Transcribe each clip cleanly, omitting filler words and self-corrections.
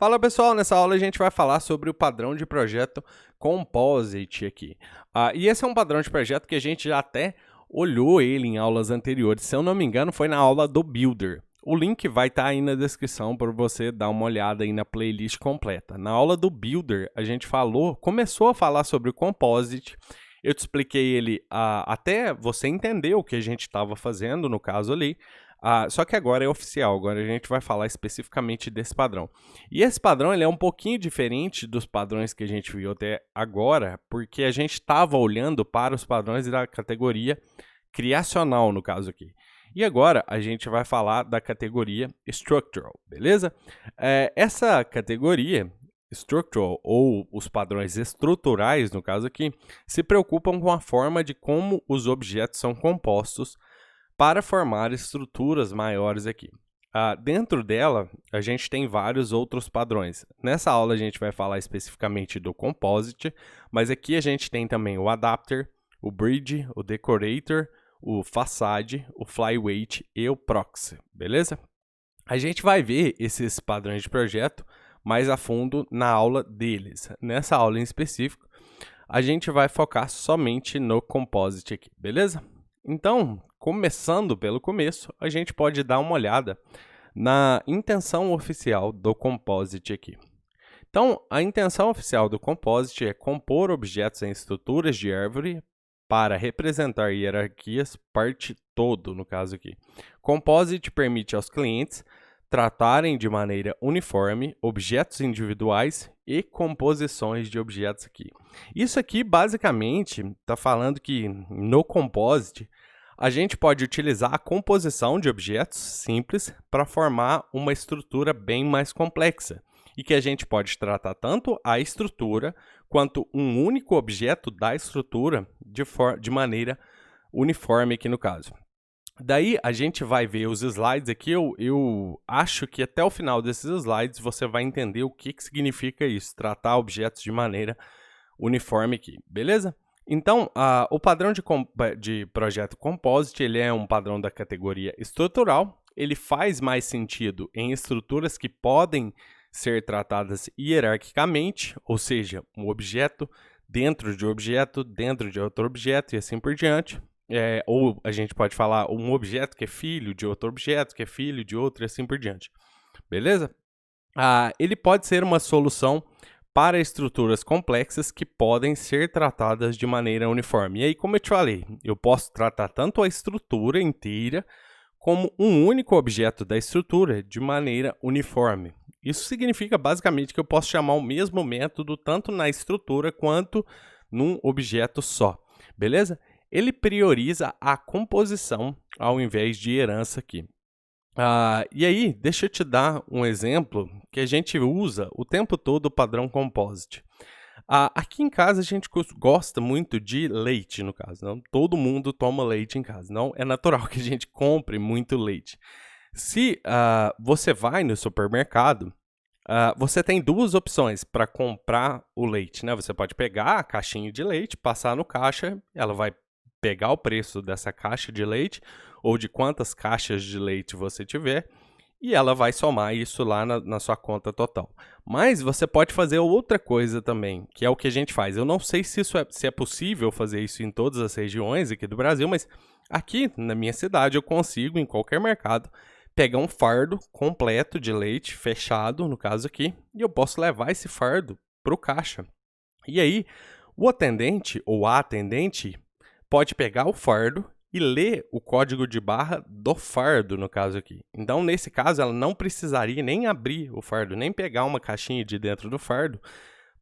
Fala pessoal, nessa aula a gente vai falar sobre o padrão de projeto Composite aqui. E esse é um padrão de projeto que a gente já até olhou ele em aulas anteriores, se eu não me engano foi na aula do Builder. O link vai estar aí na descrição para você dar uma olhada aí na playlist completa. Na aula do Builder a gente começou a falar sobre o Composite, eu te expliquei ele até você entender o que a gente estava fazendo no caso ali. Só que agora é oficial, agora a gente vai falar especificamente desse padrão. E esse padrão ele é um pouquinho diferente dos padrões que a gente viu até agora, porque a gente estava olhando para os padrões da categoria criacional, no caso aqui. E agora a gente vai falar da categoria Structural, beleza? Essa categoria Structural, ou os padrões estruturais, no caso aqui, se preocupam com a forma de como os objetos são compostos para formar estruturas maiores aqui. Dentro dela, a gente tem vários outros padrões. Nessa aula a gente vai falar especificamente do Composite, mas aqui a gente tem também o Adapter, o Bridge, o Decorator, o Facade, o Flyweight e o Proxy, beleza? A gente vai ver esses padrões de projeto mais a fundo na aula deles. Nessa aula em específico, a gente vai focar somente no Composite aqui, beleza? Então, começando pelo começo, a gente pode dar uma olhada na intenção oficial do Composite aqui. Então, a intenção oficial do Composite é compor objetos em estruturas de árvore para representar hierarquias parte todo, no caso aqui. Composite permite aos clientes tratarem de maneira uniforme objetos individuais e composições de objetos aqui. Isso aqui, basicamente, está falando que no Composite, a gente pode utilizar a composição de objetos simples para formar uma estrutura bem mais complexa e que a gente pode tratar tanto a estrutura quanto um único objeto da estrutura de maneira uniforme aqui no caso. Daí a gente vai ver os slides aqui, eu acho que até o final desses slides você vai entender o que significa isso, tratar objetos de maneira uniforme aqui, beleza? Então, o padrão de projeto Composite, ele é um padrão da categoria estrutural, ele faz mais sentido em estruturas que podem ser tratadas hierarquicamente, ou seja, um objeto dentro de outro objeto e assim por diante. Ou a gente pode falar um objeto que é filho de outro objeto, que é filho de outro e assim por diante. Beleza? Ele pode ser uma solução para estruturas complexas que podem ser tratadas de maneira uniforme. E aí, como eu te falei, eu posso tratar tanto a estrutura inteira como um único objeto da estrutura de maneira uniforme. Isso significa basicamente que eu posso chamar o mesmo método tanto na estrutura quanto num objeto só. Beleza? Ele prioriza a composição ao invés de herança aqui. E aí, deixa eu te dar um exemplo que a gente usa o tempo todo o padrão Composite. Aqui em casa a gente gosta muito de leite, no caso. Não? Todo mundo toma leite em casa. Não é natural que a gente compre muito leite. Se você vai no supermercado, você tem duas opções para comprar o leite. Né? Você pode pegar a caixinha de leite, passar no caixa, ela vai pegar o preço dessa caixa de leite ou de quantas caixas de leite você tiver e ela vai somar isso lá na sua conta total. Mas você pode fazer outra coisa também, que é o que a gente faz. Eu não sei se é possível fazer isso em todas as regiões aqui do Brasil, mas aqui na minha cidade eu consigo, em qualquer mercado, pegar um fardo completo de leite, fechado no caso aqui, e eu posso levar esse fardo para o caixa. E aí, o atendente ou a atendente pode pegar o fardo e ler o código de barra do fardo, no caso aqui. Então, nesse caso, ela não precisaria nem abrir o fardo, nem pegar uma caixinha de dentro do fardo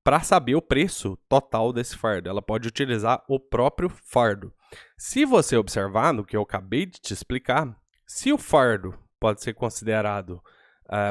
para saber o preço total desse fardo. Ela pode utilizar o próprio fardo. Se você observar no que eu acabei de te explicar, se o fardo pode ser considerado,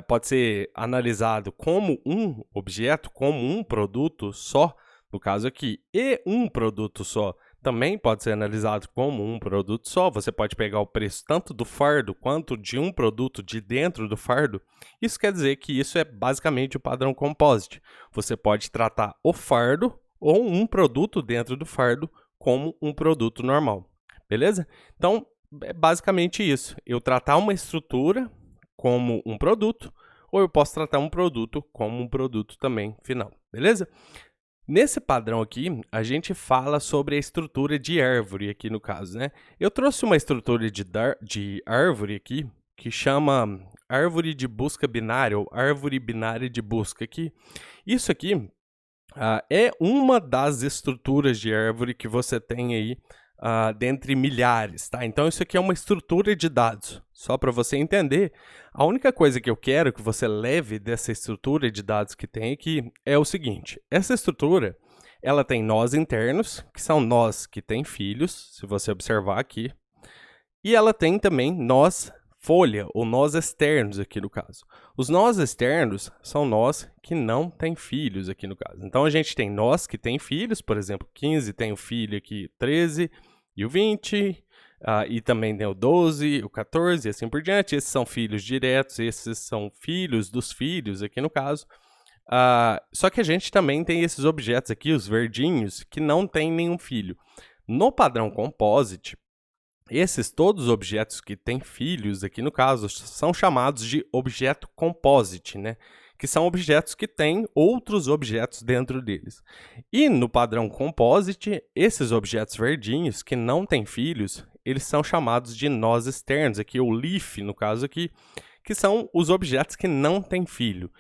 pode ser analisado como um objeto, como um produto só, no caso aqui, e um produto só, também pode ser analisado como um produto só. Você pode pegar o preço tanto do fardo quanto de um produto de dentro do fardo. Isso quer dizer que isso é basicamente o padrão Composite. Você pode tratar o fardo ou um produto dentro do fardo como um produto normal. Beleza? Então, é basicamente isso. Eu tratar uma estrutura como um produto, ou eu posso tratar um produto como um produto também final, beleza? Nesse padrão aqui, a gente fala sobre a estrutura de árvore aqui no caso, né? Eu trouxe uma estrutura de árvore aqui que chama árvore de busca binária ou árvore binária de busca aqui. Isso aqui é uma das estruturas de árvore que você tem aí dentre milhares, tá? Então isso aqui é uma estrutura de dados. Só para você entender, a única coisa que eu quero que você leve dessa estrutura de dados que tem aqui é o seguinte: essa estrutura, ela tem nós internos, que são nós que têm filhos, se você observar aqui, e ela tem também nós folha, ou nós externos aqui no caso. Os nós externos são nós que não têm filhos aqui no caso. Então a gente tem nós que têm filhos, por exemplo, 15 tem o filho aqui, 13 e o 20, e também tem o 12, o 14 e assim por diante. Esses são filhos diretos, esses são filhos dos filhos aqui no caso. Só que a gente também tem esses objetos aqui, os verdinhos, que não tem nenhum filho. No padrão composite, todos os objetos que têm filhos, aqui no caso, são chamados de objeto composite, né? Que são objetos que têm outros objetos dentro deles. E no padrão composite, esses objetos verdinhos que não têm filhos, eles são chamados de nós externos, aqui o leaf, no caso aqui, que são os objetos que não têm filho.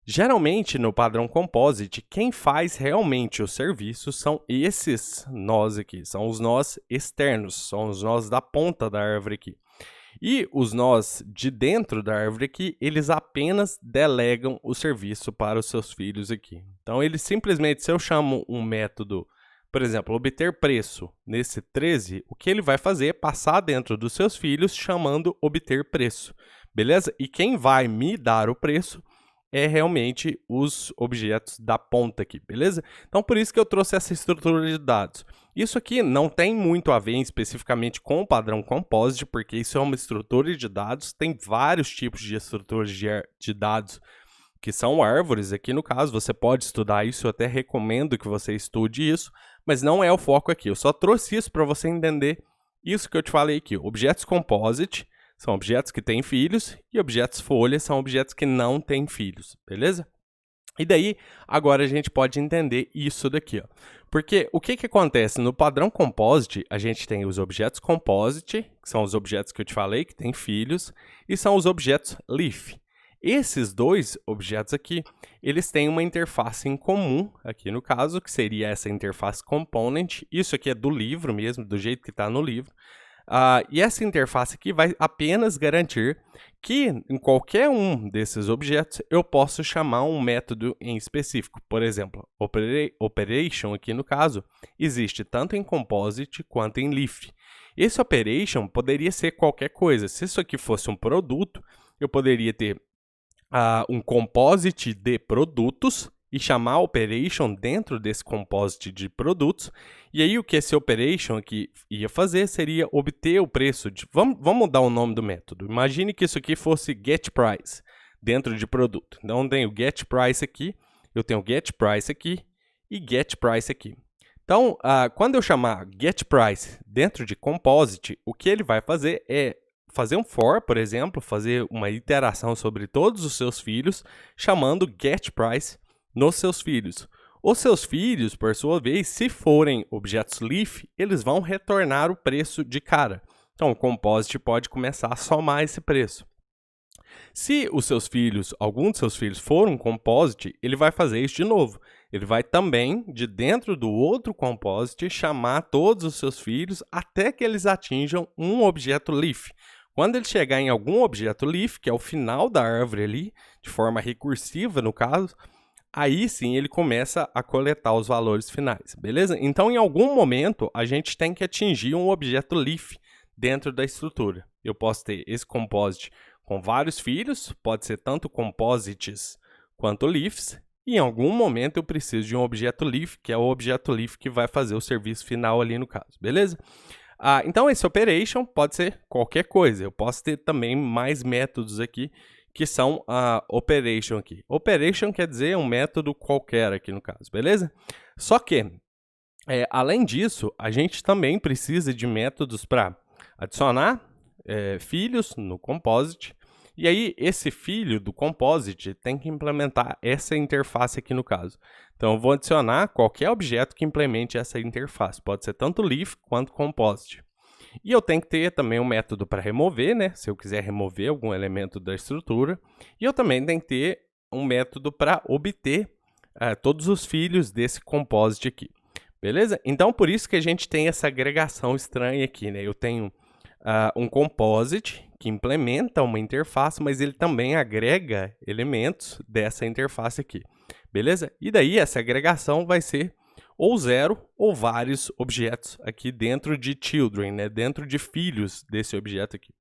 Geralmente, no padrão composite, quem faz realmente o serviço são esses nós aqui, são os nós externos, são os nós da ponta da árvore aqui. E os nós de dentro da árvore aqui, eles apenas delegam o serviço para os seus filhos aqui. Então, eles simplesmente, se eu chamo um método, por exemplo, obter preço, nesse 13, o que ele vai fazer é passar dentro dos seus filhos chamando obter preço, beleza? E quem vai me dar o preço é realmente os objetos da ponta aqui, beleza? Então, por isso que eu trouxe essa estrutura de dados. Isso aqui não tem muito a ver especificamente com o padrão composite, porque isso é uma estrutura de dados, tem vários tipos de estruturas de dados que são árvores. Aqui no caso, você pode estudar isso, eu até recomendo que você estude isso, mas não é o foco aqui. Eu só trouxe isso para você entender isso que eu te falei aqui. Objetos composite são objetos que têm filhos e objetos folha são objetos que não têm filhos, beleza? E daí, agora a gente pode entender isso daqui, ó. Porque o que acontece? No padrão composite, a gente tem os objetos composite, que são os objetos que eu te falei, que têm filhos, e são os objetos leaf. Esses dois objetos aqui, eles têm uma interface em comum, aqui no caso, que seria essa interface component. Isso aqui é do livro mesmo, do jeito que está no livro. E essa interface aqui vai apenas garantir que em qualquer um desses objetos eu posso chamar um método em específico. Por exemplo, operation aqui no caso existe tanto em composite quanto em leaf. Esse operation poderia ser qualquer coisa. Se isso aqui fosse um produto, eu poderia ter um composite de produtos e chamar a operation dentro desse composite de produtos. E aí o que esse operation aqui ia fazer seria obter o preço de... Vamos mudar o nome do método. Imagine que isso aqui fosse getPrice dentro de produto. Então eu tenho getPrice aqui, eu tenho getPrice aqui e getPrice aqui. Então, quando eu chamar getPrice dentro de composite, o que ele vai fazer é fazer um for, por exemplo, fazer uma iteração sobre todos os seus filhos, chamando getPrice nos seus filhos. Os seus filhos, por sua vez, se forem objetos leaf, eles vão retornar o preço de cara. Então, o composite pode começar a somar esse preço. Se os seus filhos, algum dos seus filhos for um composite, ele vai fazer isso de novo. Ele vai também, de dentro do outro composite, chamar todos os seus filhos até que eles atinjam um objeto leaf. Quando ele chegar em algum objeto leaf, que é o final da árvore ali, de forma recursiva no caso, aí sim ele começa a coletar os valores finais, beleza? Então, em algum momento, a gente tem que atingir um objeto leaf dentro da estrutura. Eu posso ter esse composite com vários filhos, pode ser tanto composites quanto leaves, e em algum momento eu preciso de um objeto leaf, que é o objeto leaf que vai fazer o serviço final ali no caso, beleza? Então, esse operation pode ser qualquer coisa. Eu posso ter também mais métodos aqui, que são operation aqui. Operation quer dizer um método qualquer aqui no caso, beleza? Só que, além disso, a gente também precisa de métodos para adicionar filhos no composite E aí, esse filho do composite tem que implementar essa interface aqui no caso. Então, eu vou adicionar qualquer objeto que implemente essa interface. Pode ser tanto leaf quanto composite. E eu tenho que ter também um método para remover, né? Se eu quiser remover algum elemento da estrutura. E eu também tenho que ter um método para obter todos os filhos desse composite aqui. Beleza? Então, por isso que a gente tem essa agregação estranha aqui, né? Eu tenho um composite que implementa uma interface, mas ele também agrega elementos dessa interface aqui. Beleza? E daí essa agregação vai ser ou zero ou vários objetos aqui dentro de children, né? Dentro de filhos desse objeto aqui.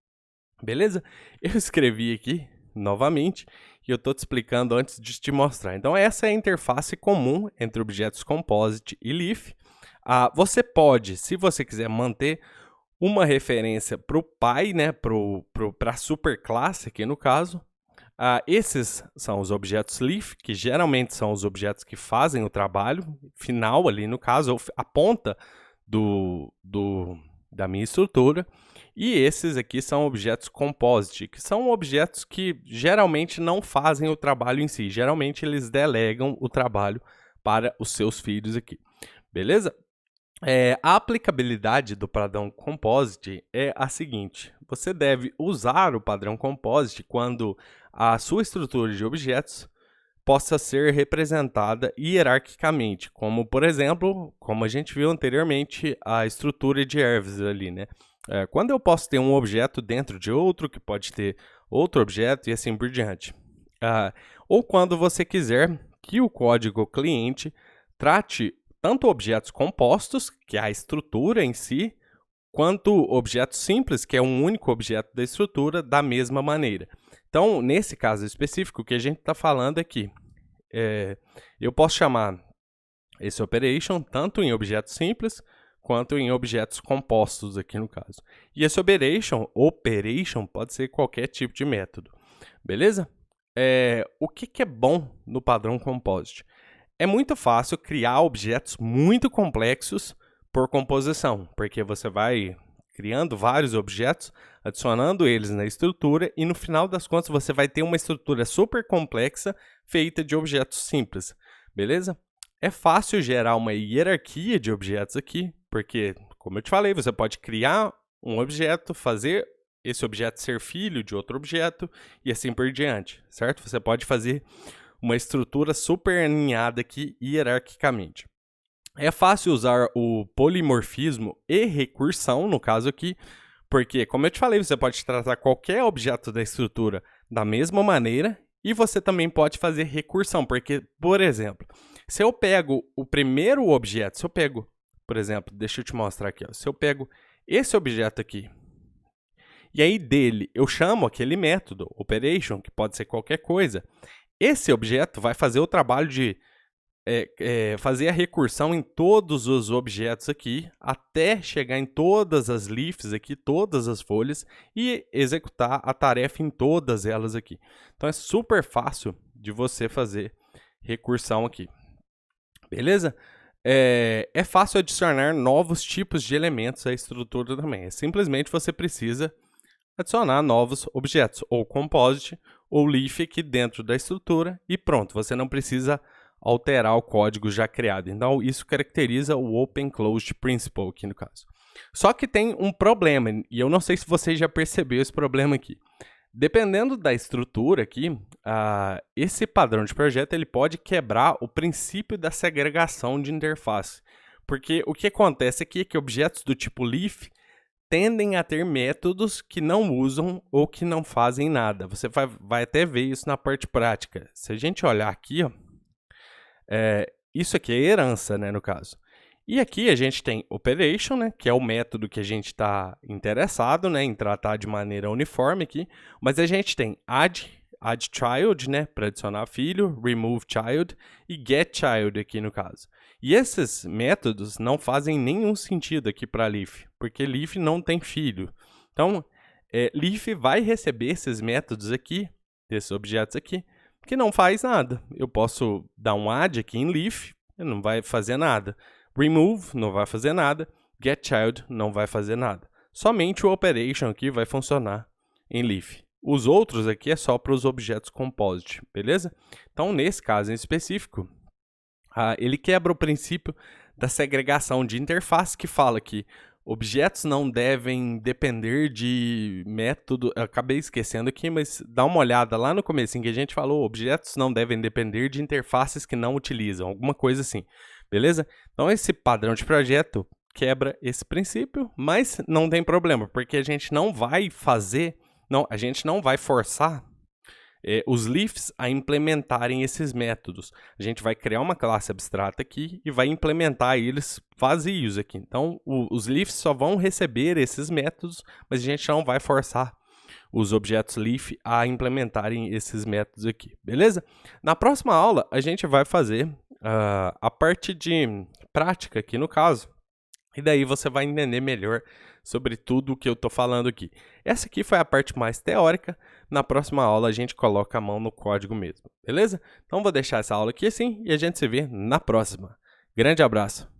Beleza? Eu escrevi aqui novamente e eu estou te explicando antes de te mostrar. Então, essa é a interface comum entre objetos composite e leaf. Você pode, se você quiser manter uma referência para o pai, né? Para a superclasse aqui no caso. Esses são os objetos leaf, que geralmente são os objetos que fazem o trabalho final ali no caso, a ponta da minha estrutura. E esses aqui são objetos composite, que são objetos que geralmente não fazem o trabalho em si. Geralmente eles delegam o trabalho para os seus filhos aqui. Beleza? A aplicabilidade do padrão composite é a seguinte. Você deve usar o padrão composite quando a sua estrutura de objetos possa ser representada hierarquicamente, como, por exemplo, como a gente viu anteriormente, a estrutura de Erves ali, né? Quando eu posso ter um objeto dentro de outro, que pode ter outro objeto e assim por diante. Ou quando você quiser que o código cliente trate tanto objetos compostos, que é a estrutura em si, quanto objetos simples, que é um único objeto da estrutura, da mesma maneira. Então, nesse caso específico, o que a gente está falando aqui, eu posso chamar esse operation tanto em objetos simples, quanto em objetos compostos aqui no caso. E esse operation pode ser qualquer tipo de método, beleza? O que é bom no padrão composite? É muito fácil criar objetos muito complexos por composição, porque você vai criando vários objetos, adicionando eles na estrutura e no final das contas você vai ter uma estrutura super complexa feita de objetos simples, beleza? É fácil gerar uma hierarquia de objetos aqui, porque, como eu te falei, você pode criar um objeto, fazer esse objeto ser filho de outro objeto e assim por diante, certo? Você pode fazer uma estrutura super alinhada aqui hierarquicamente. É fácil usar o polimorfismo e recursão, no caso aqui, porque, como eu te falei, você pode tratar qualquer objeto da estrutura da mesma maneira e você também pode fazer recursão, porque, por exemplo, se eu pego o primeiro objeto, por exemplo, deixa eu te mostrar aqui, se eu pego esse objeto aqui, e aí dele eu chamo aquele método, operation, que pode ser qualquer coisa, esse objeto vai fazer o trabalho de fazer a recursão em todos os objetos aqui, até chegar em todas as leaves aqui, todas as folhas, e executar a tarefa em todas elas aqui. Então é super fácil de você fazer recursão aqui. Beleza? É fácil adicionar novos tipos de elementos à estrutura também. Simplesmente você precisa adicionar novos objetos, ou composite, ou leaf aqui dentro da estrutura e pronto, você não precisa alterar o código já criado. Então, isso caracteriza o Open Closed Principle aqui no caso. Só que tem um problema, e eu não sei se você já percebeu esse problema aqui. Dependendo da estrutura aqui, esse padrão de projeto ele pode quebrar o princípio da segregação de interface. Porque o que acontece aqui é que objetos do tipo leaf tendem a ter métodos que não usam ou que não fazem nada. Você vai até ver isso na parte prática. Se a gente olhar aqui, isso aqui é herança, né, no caso. E aqui a gente tem operation, né, que é o método que a gente está interessado, né, em tratar de maneira uniforme aqui. Mas a gente tem add child, né, para adicionar filho, remove child e get child aqui no caso. E esses métodos não fazem nenhum sentido aqui para leaf, porque leaf não tem filho. Então, leaf vai receber esses métodos aqui, desses objetos aqui, que não faz nada. Eu posso dar um add aqui em leaf, não vai fazer nada. Remove não vai fazer nada. Get child não vai fazer nada. Somente o operation aqui vai funcionar em leaf. Os outros aqui é só para os objetos composite, beleza? Então, nesse caso em específico, ele quebra o princípio da segregação de interface, que fala que objetos não devem depender de método. Eu acabei esquecendo aqui, mas dá uma olhada lá no comecinho que a gente falou, objetos não devem depender de interfaces que não utilizam, alguma coisa assim, beleza? Então, esse padrão de projeto quebra esse princípio, mas não tem problema, porque a gente não vai forçar os Leafs a implementarem esses métodos. A gente vai criar uma classe abstrata aqui e vai implementar eles vazios aqui. Então, os Leafs só vão receber esses métodos, mas a gente não vai forçar os objetos Leaf a implementarem esses métodos aqui, beleza? Na próxima aula, a gente vai fazer a parte de prática aqui no caso, e daí você vai entender melhor sobre tudo o que eu estou falando aqui. Essa aqui foi a parte mais teórica. Na próxima aula a gente coloca a mão no código mesmo, beleza? Então vou deixar essa aula aqui assim e a gente se vê na próxima. Grande abraço!